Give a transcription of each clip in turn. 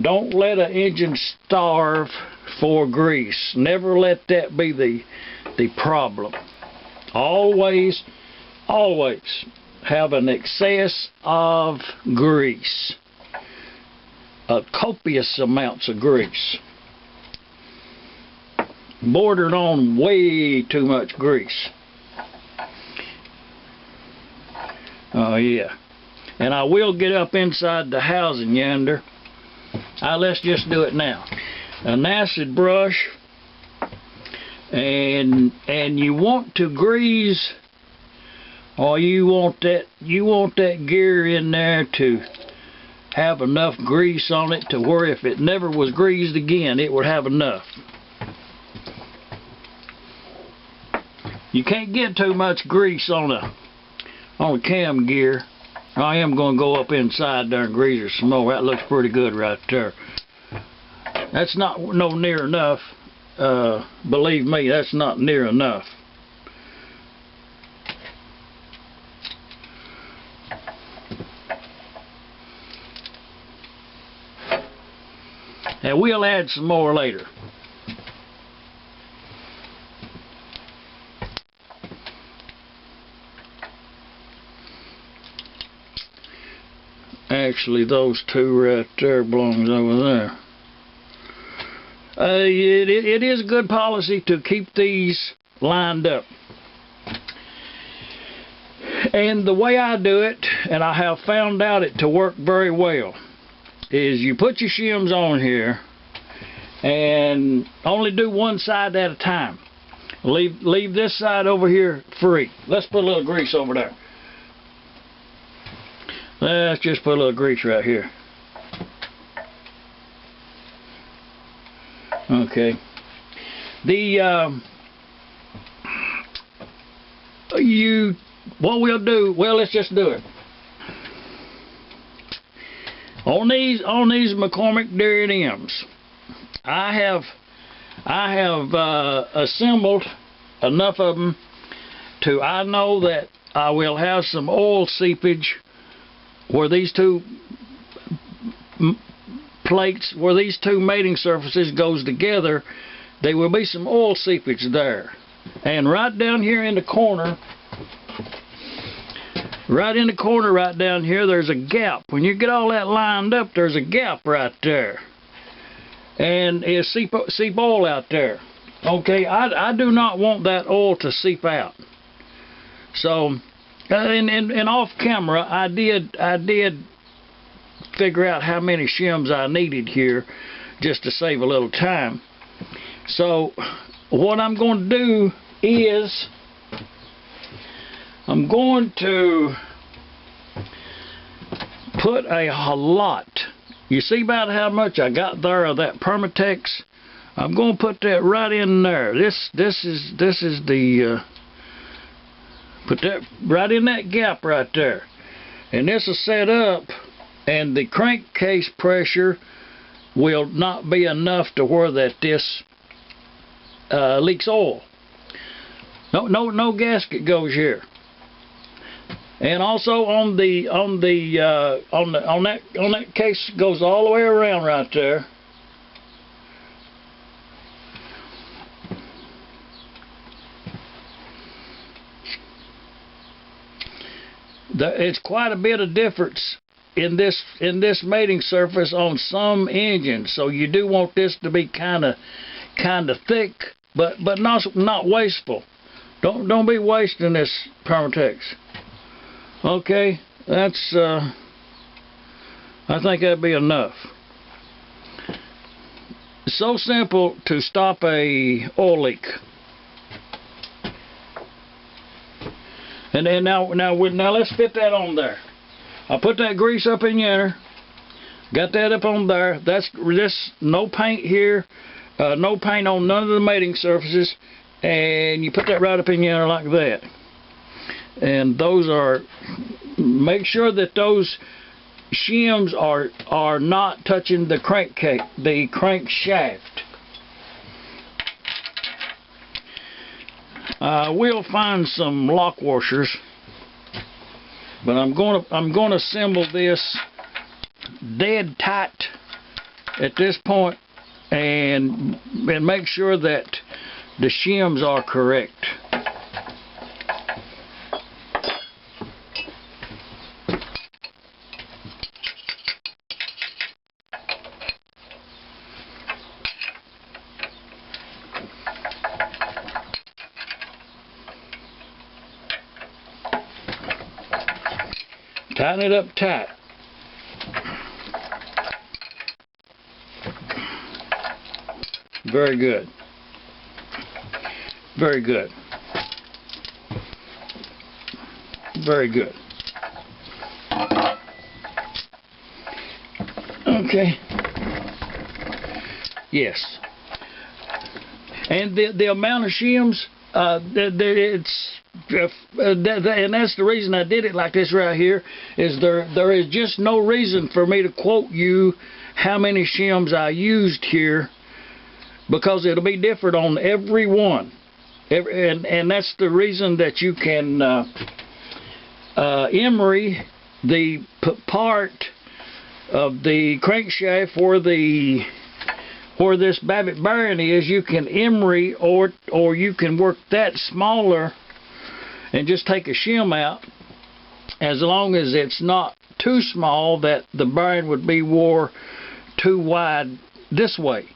Don't let an engine starve for grease. Never let that be the problem. Always have an excess of grease. Copious amounts of grease. Bordering on way too much grease. Oh yeah. And I will get up inside the housing yonder. Let's just do it now. An acid brush, and you want to grease, or you want that gear in there to have enough grease on it to where if it never was greased again, it would have enough. You can't get too much grease on a cam gear. I am going to go up inside there and grease her some more. That looks pretty good right there. That's not near enough. Believe me, that's not near enough. And we'll add some more later. Actually, those two right there belongs over there. It is good policy to keep these lined up. And the way I do it, and I have found out it to work very well, is you put your shims on here and only do one side at a time. Leave this side over here free. Let's put a little grease over there. Let's just put a little grease right here. Okay. What we'll do, well, let's just do it. On these McCormick-Deering M's, I have assembled enough of them to, I know that I will have some oil seepage where these two plates, where these two mating surfaces goes together. There will be some oil seepage there. And right down here in the corner, right down here, there's a gap. When you get all that lined up, there's a gap right there. And it'll seep oil out there. Okay, I do not want that oil to seep out. So, and off camera, I did figure out how many shims I needed here just to save a little time. So what I'm going to do is I'm going to put a lot. You see about how much I got there of that Permatex? I'm going to put that right in there. This is the put that right in that gap right there. And this will set up, and the crankcase pressure will not be enough to where that this leaks oil. No gasket goes here. And also on that case goes all the way around right there. It's quite a bit of difference in this mating surface on some engines, so you do want this to be kind of thick, but not wasteful. Don't be wasting this Permatex. Okay, that's I think that'd be enough. It's so simple to stop a oil leak. And then now let's fit that on there. I put that grease up in there. Got that up on there. That's no paint here, no paint on none of the mating surfaces, and you put that right up in there like that. And those are, make sure that those shims are not touching the crankshaft. We'll find some lock washers, but I'm going to assemble this dead tight at this point and make sure that the shims are correct. Tighten it up tight. Very good. Very good. Very good. Okay. Yes. And the amount of shims, and that's the reason I did it like this right here, is there is just no reason for me to quote you how many shims I used here, because it'll be different on every one. And that's the reason that you can emery the part of the crankshaft where this Babbitt bearing is. You can emery, or you can work that smaller and just take a shim out, as long as it's not too small that the bearing would be wore too wide this way.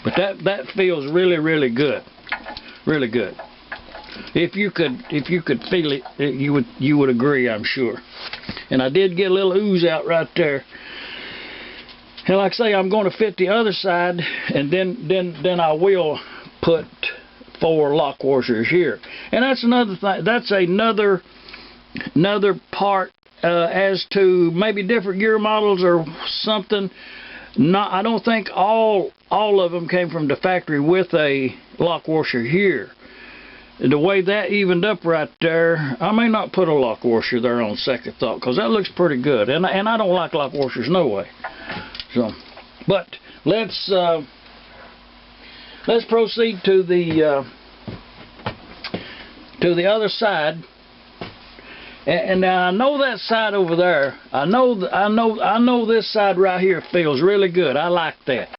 But that feels really, really good. Really good. If you could feel it, you would agree, I'm sure. And I did get a little ooze out right there. And like I say, I'm going to fit the other side, and then I will put 4 lock washers here. And that's another thing. That's another part as to maybe different gear models or something. I don't think all of them came from the factory with a lock washer here. The way that evened up right there, I may not put a lock washer there on second thought, because that looks pretty good. And I don't like lock washers no way. So, but let's proceed to the other side. And now I know that side over there. I know this side right here feels really good. I like that.